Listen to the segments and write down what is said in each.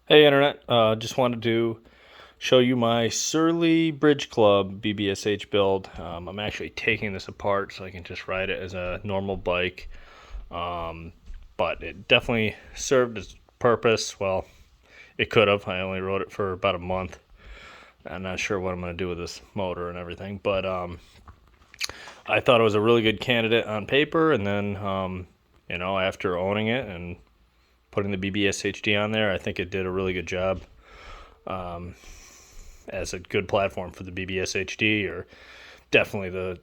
Hey Internet, just wanted to show you my Surly Bridge Club BBSH build. I'm actually taking this apart so I can just ride it as a normal bike, but it definitely served its purpose. Well, it could have. I only rode it for about a month. I'm not sure what I'm going to do with this motor and everything, but I thought it was a really good candidate on paper, and then after owning it and putting the BBSHD on there, I think it did a really good job as a good platform for the BBSHD, or definitely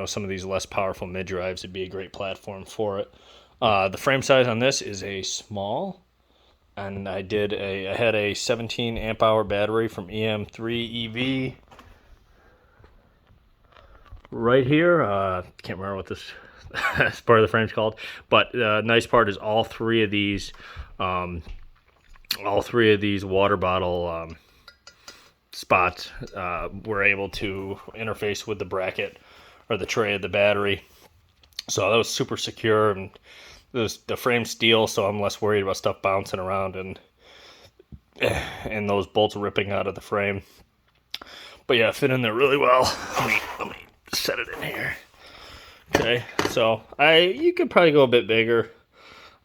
some of these less powerful mid drives would be a great platform for it. The frame size on this is a small, and I had a 17 amp hour battery from EM3 EV right here. Can't remember what this part of the frame's called, but the nice part is all three of these water bottle spots were able to interface with the bracket or the tray of the battery. So that was super secure, and the frame's steel, so I'm less worried about stuff bouncing around and those bolts ripping out of the frame. But yeah, it fit in there really well. Let me set it in here. Okay, so you could probably go a bit bigger,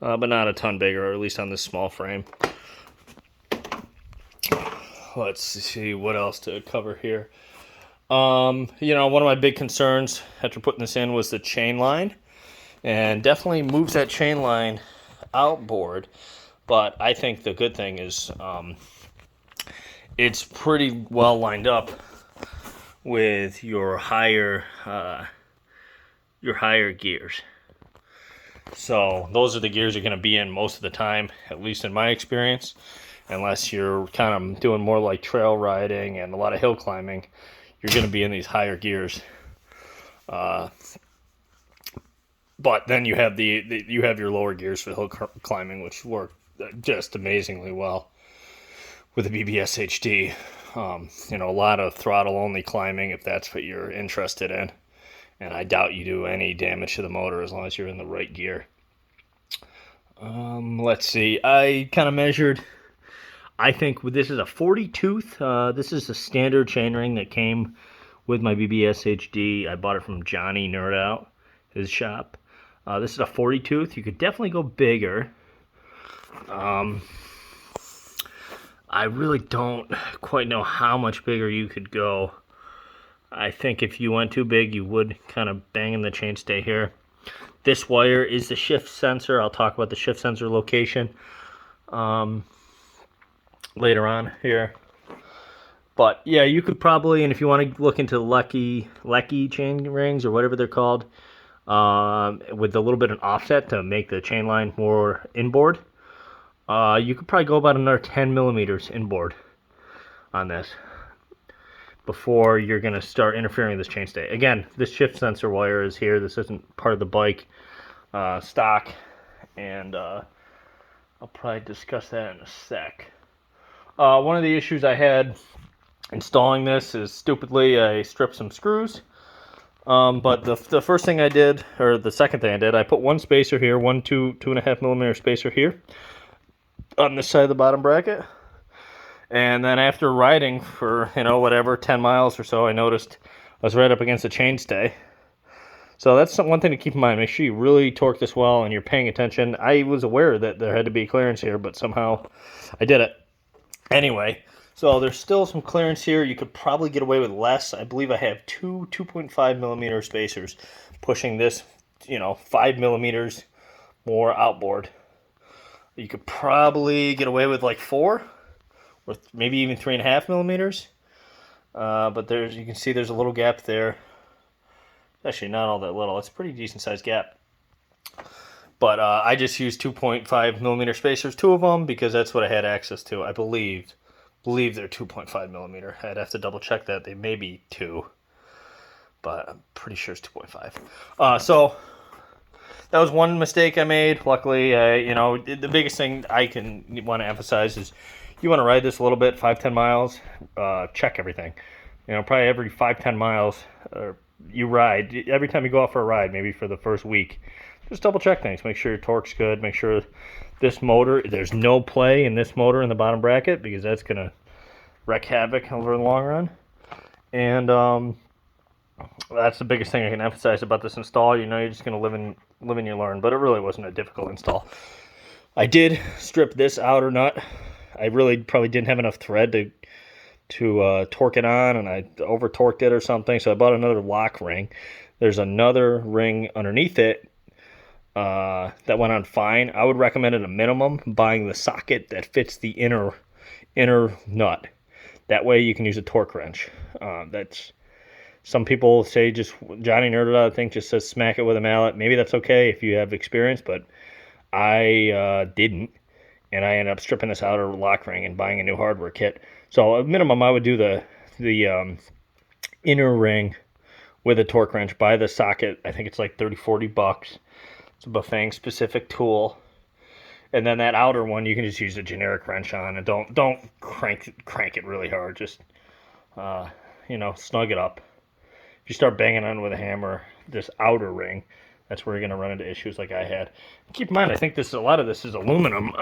but not a ton bigger, or at least on this small frame. Let's see what else to cover here. One of my big concerns after putting this in was the chain line, and definitely moves that chain line outboard. But I think the good thing is it's pretty well lined up with your higher gears. So those are the gears you're going to be in most of the time, at least in my experience, unless you're kind of doing more like trail riding and a lot of hill climbing. You're going to be in these higher gears. But then you have you have your lower gears for hill climbing, which work just amazingly well with the BBS HD. A lot of throttle only climbing if that's what you're interested in. And I doubt you do any damage to the motor as long as you're in the right gear. Let's see. I kind of measured. I think this is a 40 tooth. This is the standard chainring that came with my BBS HD. I bought it from Johnny Nerd Out, his shop. This is a 40 tooth. You could definitely go bigger. I really don't quite know how much bigger you could go. I think if you went too big, you would kind of bang in the chainstay here. This wire is the shift sensor. I'll talk about the shift sensor location later on here. But yeah, you could probably, and if you want to look into Lecky chain rings or whatever they're called, with a little bit of offset to make the chain line more inboard, you could probably go about another 10 millimeters inboard on this before you're going to start interfering with this chainstay. Again, this shift sensor wire is here. This isn't part of the bike stock, and I'll probably discuss that in a sec. One of the issues I had installing this is, stupidly, I stripped some screws. But the first thing I did, or the second thing I did, I put one spacer here, 2.5 millimeter spacer here on this side of the bottom bracket. And then after riding for, 10 miles or so, I noticed I was right up against the chainstay. So that's one thing to keep in mind. Make sure you really torque this well and you're paying attention. I was aware that there had to be clearance here, but somehow I did it. Anyway, so there's still some clearance here. You could probably get away with less. I believe I have two 2.5 millimeter spacers pushing this, 5 millimeters more outboard. You could probably get away with like 4, or maybe even 3.5 millimeters. But you can see there's a little gap there. Actually, not all that little. It's a pretty decent sized gap. But I just used 2.5 millimeter spacers, 2 of them, because that's what I had access to. I believe they're 2.5 millimeter. I'd have to double check that. They may be 2, but I'm pretty sure it's 2.5. So that was one mistake I made. Luckily, the biggest thing I want to emphasize is you want to ride this a little bit, 5-10 miles, check everything. Probably every 5-10 miles you ride, every time you go out for a ride, maybe for the first week, just double check things. Make sure your torque's good. Make sure this motor, there's no play in this motor in the bottom bracket, because that's going to wreak havoc over the long run. And that's the biggest thing I can emphasize about this install. You know, you're just going to live and you learn, but it really wasn't a difficult install. I did strip this outer nut. I really probably didn't have enough thread to torque it on, and I over torqued it or something, so I bought another lock ring. There's another ring underneath it that went on fine. I would recommend at a minimum buying the socket that fits the inner nut. That way you can use a torque wrench. That's some people say, just Johnny Nerded Out, I think, just says smack it with a mallet. Maybe that's okay if you have experience, but I didn't, and I ended up stripping this outer lock ring and buying a new hardware kit. So at minimum, I would do the inner ring with a torque wrench. Buy the socket. I think it's like $30-40. It's a Bafang specific tool. And then that outer one, you can just use a generic wrench on, and don't crank it really hard. Just snug it up. If you start banging on with a hammer, this outer ring, that's where you're going to run into issues like I had. Keep in mind, I think a lot of this is aluminum.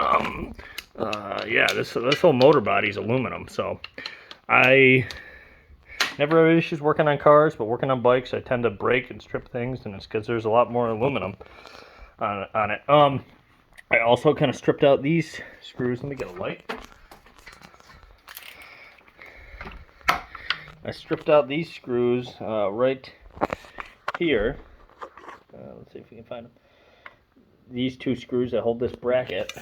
This whole motor body is aluminum. So I never have issues working on cars, but working on bikes, I tend to break and strip things, and it's because there's a lot more aluminum on it. I also kind of stripped out these screws. Let me get a light. I stripped out these screws right here. Let's see if we can find them. These two screws that hold this bracket,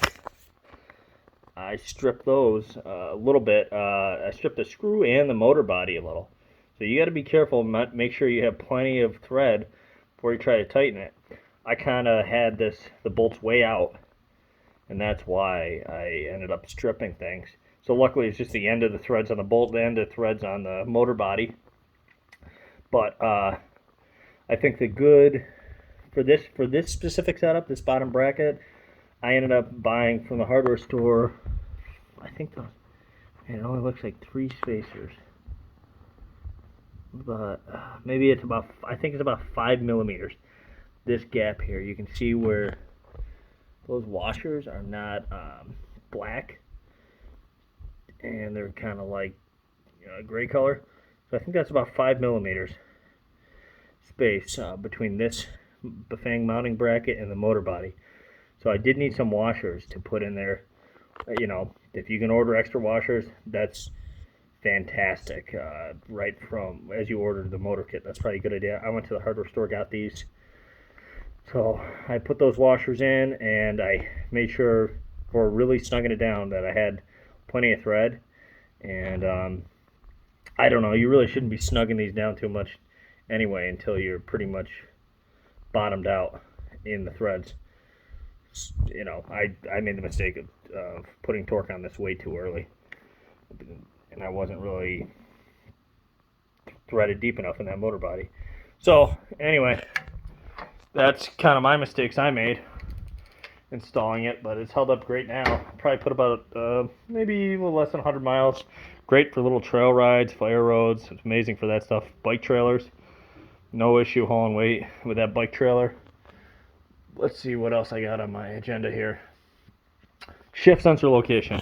I stripped those a little bit. I stripped the screw and the motor body a little. So you got to be careful, make sure you have plenty of thread before you try to tighten it. I kind of had the bolts way out, and that's why I ended up stripping things. So luckily it's just the end of the threads on the bolt, the end of the threads on the motor body. But I think the good for this specific setup, this bottom bracket, I ended up buying from the hardware store, I think it only looks like 3 spacers. But maybe it's about, I think it's about 5 millimeters. This gap here, you can see where those washers are not black, and they're kind of like gray color. So I think that's about 5 millimeters space between this Bafang mounting bracket and the motor body. So I did need some washers to put in there. If you can order extra washers, that's fantastic. Right from as you order the motor kit, that's probably a good idea. I went to the hardware store, got these. So I put those washers in, and I made sure, for really snugging it down, that I had plenty of thread. And I don't know, you really shouldn't be snugging these down too much anyway until you're pretty much bottomed out in the threads. I made the mistake of putting torque on this way too early, and I wasn't really threaded deep enough in that motor body. So anyway, that's kind of my mistakes I made installing it, but it's held up great now. Probably put about maybe a little less than 100 miles. Great for little trail rides, fire roads. It's amazing for that stuff. Bike trailers, no issue hauling weight with that bike trailer. Let's see what else I got on my agenda here. Shift sensor location.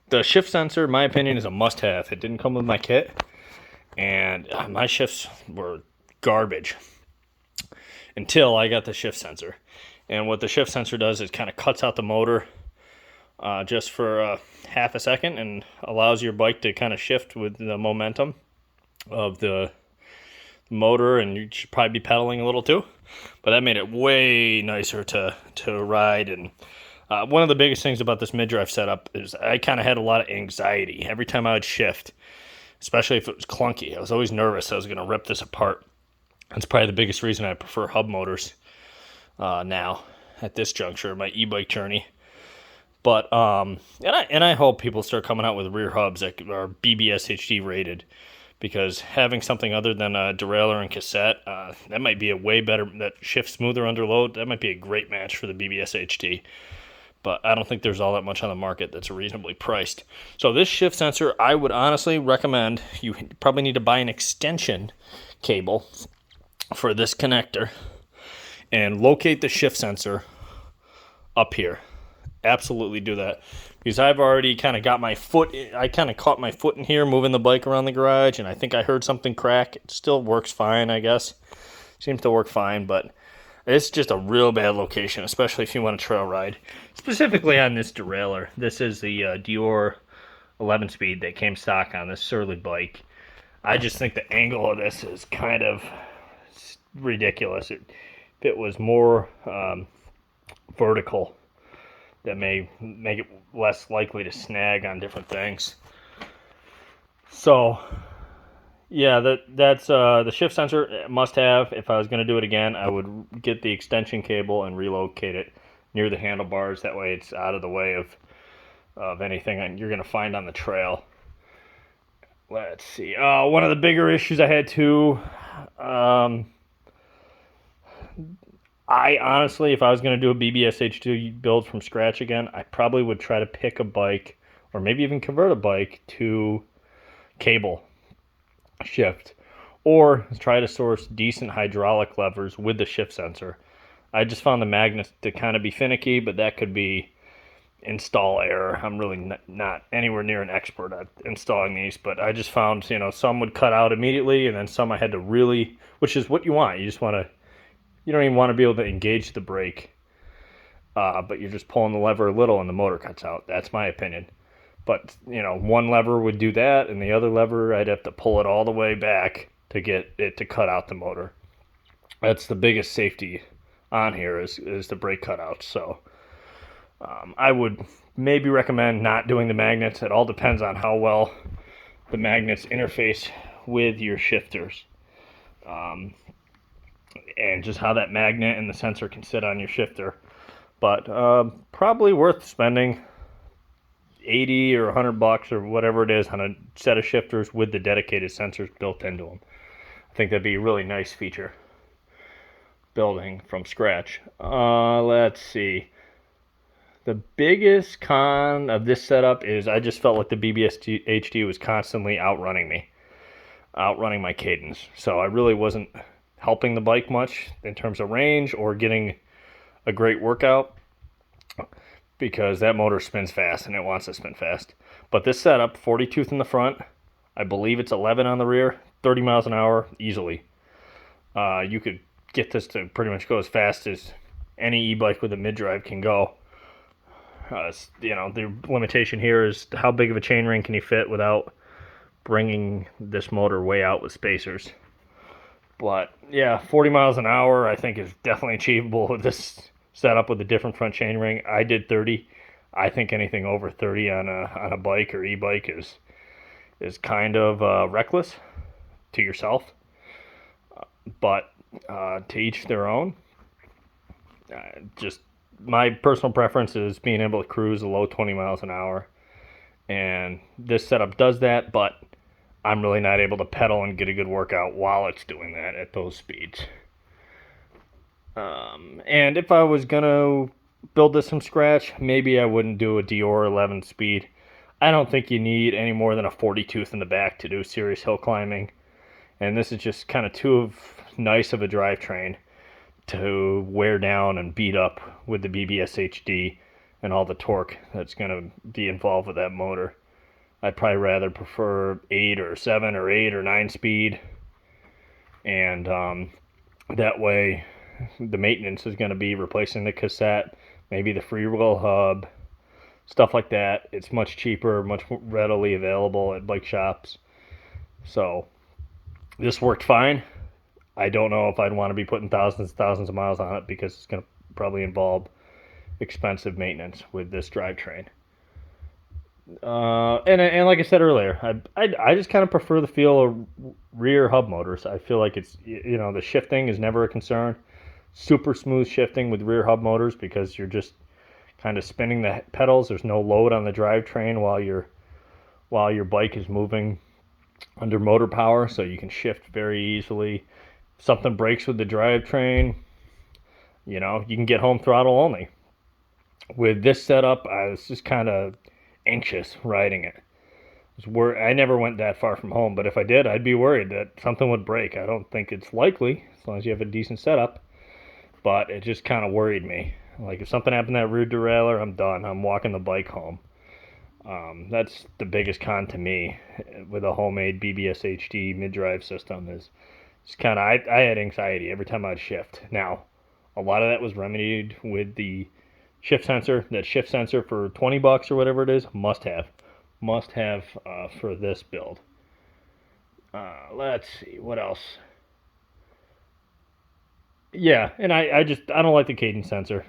The shift sensor, in my opinion, is a must-have. It didn't come with my kit, and my shifts were garbage until I got the shift sensor. And what the shift sensor does is kind of cuts out the motor just for half a second and allows your bike to kind of shift with the momentum of the motor, and you should probably be pedaling a little too. But that made it way nicer to ride. And one of the biggest things about this mid-drive setup is I kind of had a lot of anxiety every time I would shift, especially if it was clunky. I was always nervous I was going to rip this apart. That's probably the biggest reason I prefer hub motors now at this juncture of my e-bike journey. But and I hope people start coming out with rear hubs that are BBSHD rated, because having something other than a derailleur and cassette, that might be a way better, that shifts smoother under load. That might be a great match for the BBSHD. But I don't think there's all that much on the market that's reasonably priced. So this shift sensor, I would honestly recommend, you probably need to buy an extension cable for this connector. and locate the shift sensor up here. Absolutely do that, because I've already kind of got my foot, I kind of caught my foot in here moving the bike around the garage, and I think I heard something crack. It still works fine, I guess. Seems to work fine, but it's just a real bad location, especially if you want to trail ride. Specifically on this derailleur. This is the Dior 11-speed that came stock on this Surly bike. I just think the angle of this is kind of ridiculous. If it was more vertical, that may make it less likely to snag on different things. So, yeah, that's the shift sensor must have. If I was going to do it again, I would get the extension cable and relocate it near the handlebars. That way it's out of the way of anything you're going to find on the trail. Let's see. One of the bigger issues I had too, I honestly, if I was going to do a BBSHD build from scratch again, I probably would try to pick a bike, or maybe even convert a bike to cable shift, or try to source decent hydraulic levers with the shift sensor. I just found the magnets to kind of be finicky, but that could be install error. I'm really not anywhere near an expert at installing these, but I just found, some would cut out immediately, and then some I had to really, which is what you want. You don't even want to be able to engage the brake, but you're just pulling the lever a little and the motor cuts out. That's my opinion. But, one lever would do that, and the other lever, I'd have to pull it all the way back to get it to cut out the motor. That's the biggest safety on here is the brake cutout. So I would maybe recommend not doing the magnets. It all depends on how well the magnets interface with your shifters. And just how that magnet and the sensor can sit on your shifter. But probably worth spending $80 or $100 or whatever it is on a set of shifters with the dedicated sensors built into them. I think that'd be a really nice feature building from scratch. Let's see. The biggest con of this setup is I just felt like the BBSHD was constantly outrunning my cadence. So I really wasn't helping the bike much in terms of range or getting a great workout, because that motor spins fast and it wants to spin fast. But this setup, 40 tooth in the front, I believe it's 11 on the rear, 30 miles an hour easily. You could get this to pretty much go as fast as any e-bike with a mid-drive can go. The limitation here is how big of a chainring can you fit without bringing this motor way out with spacers. But yeah, 40 miles an hour I think is definitely achievable with this setup with a different front chainring. I did 30. I think anything over 30 on a bike or e-bike is kind of reckless to yourself. But to each their own. Just my personal preference is being able to cruise a low 20 miles an hour. And this setup does that, but I'm really not able to pedal and get a good workout while it's doing that at those speeds. And if I was going to build this from scratch, maybe I wouldn't do a Dior 11 speed. I don't think you need any more than a 40 tooth in the back to do serious hill climbing. And this is just kind of too nice of a drivetrain to wear down and beat up with the BBSHD and all the torque that's going to be involved with that motor. I'd probably rather prefer 8 or 7 or 8 or 9 speed. And that way the maintenance is going to be replacing the cassette, maybe the freewheel hub, stuff like that. It's much cheaper, much readily available at bike shops. So this worked fine. I don't know if I'd want to be putting thousands and thousands of miles on it, because it's going to probably involve expensive maintenance with this drivetrain. And like I said earlier, I just kind of prefer the feel of rear hub motors. I feel like it's, the shifting is never a concern. Super smooth shifting with rear hub motors, because you're just kind of spinning the pedals. There's no load on the drivetrain while your bike is moving under motor power, so you can shift very easily. If something breaks with the drivetrain, you can get home throttle only. With this setup, I was just kind of anxious riding it. I never went that far from home, but if I did, I'd be worried that something would break. I don't think it's likely, as long as you have a decent setup. but it just kind of worried me. Like if something happened to that rear derailleur, I'm done. I'm walking the bike home. That's the biggest con to me with a homemade BBSHD mid-drive system is it's kind of I had anxiety every time I'd shift. Now, a lot of that was remedied with the shift sensor. That shift sensor for $20 or whatever it is, must have for this build. Let's see what else. Yeah, and I don't like the cadence sensor.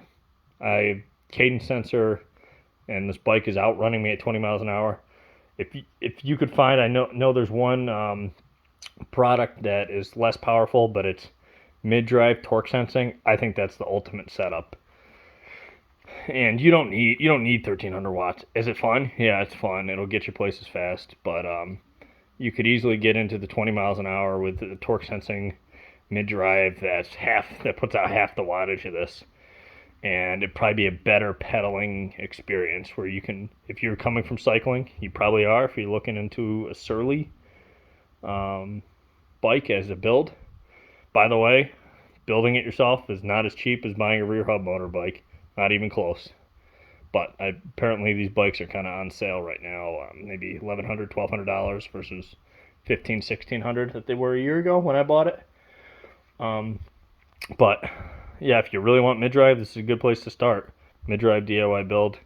Cadence sensor, and this bike is outrunning me at 20 miles an hour. If you could find, I know there's one product that is less powerful, but it's mid-drive torque sensing. I think that's the ultimate setup. And you don't need 1300 watts. Is it fun? Yeah, it's fun. It'll get you places fast, but you could easily get into the 20 miles an hour with the torque sensing mid-drive that puts out half the wattage of this. And it'd probably be a better pedaling experience where you can, if you're coming from cycling, you probably are, if you're looking into a Surly bike as a build. By the way, building it yourself is not as cheap as buying a rear hub motor bike, not even close. But apparently these bikes are kind of on sale right now, maybe $1,100, $1,200 versus $1,500, $1,600 that they were a year ago when I bought it. But yeah, if you really want mid-drive, this is a good place to start. Mid-drive DIY build.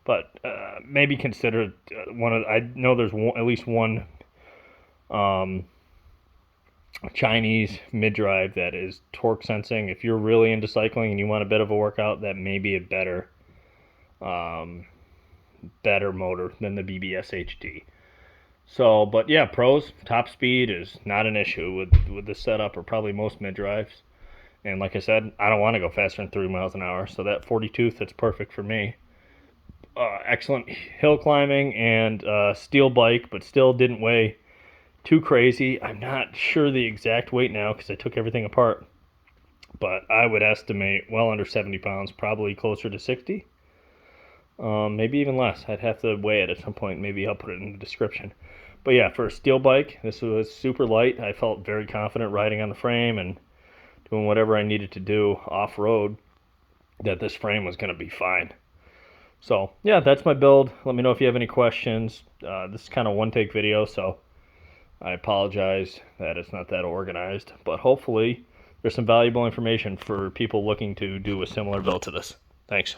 But maybe consider I know there's at least one Chinese mid-drive that is torque sensing. If you're really into cycling and you want a bit of a workout, that may be a better motor than the BBSHD. So, but yeah, pros, top speed is not an issue with this setup or probably most mid-drives. And like I said, I don't want to go faster than 30 miles an hour, so that 40 tooth, that's perfect for me. Excellent hill climbing and steel bike, but still didn't weigh too crazy. I'm not sure the exact weight now because I took everything apart, but I would estimate well under 70 pounds, probably closer to 60. Maybe even less. I'd have to weigh it at some point. Maybe I'll put it in the description. But yeah, for a steel bike, this was super light. I felt very confident riding on the frame and doing whatever I needed to do off-road, that this frame was going to be fine. So yeah, that's my build. Let me know if you have any questions. This is kind of one-take video, so I apologize that it's not that organized, but hopefully there's some valuable information for people looking to do a similar build to this. Thanks.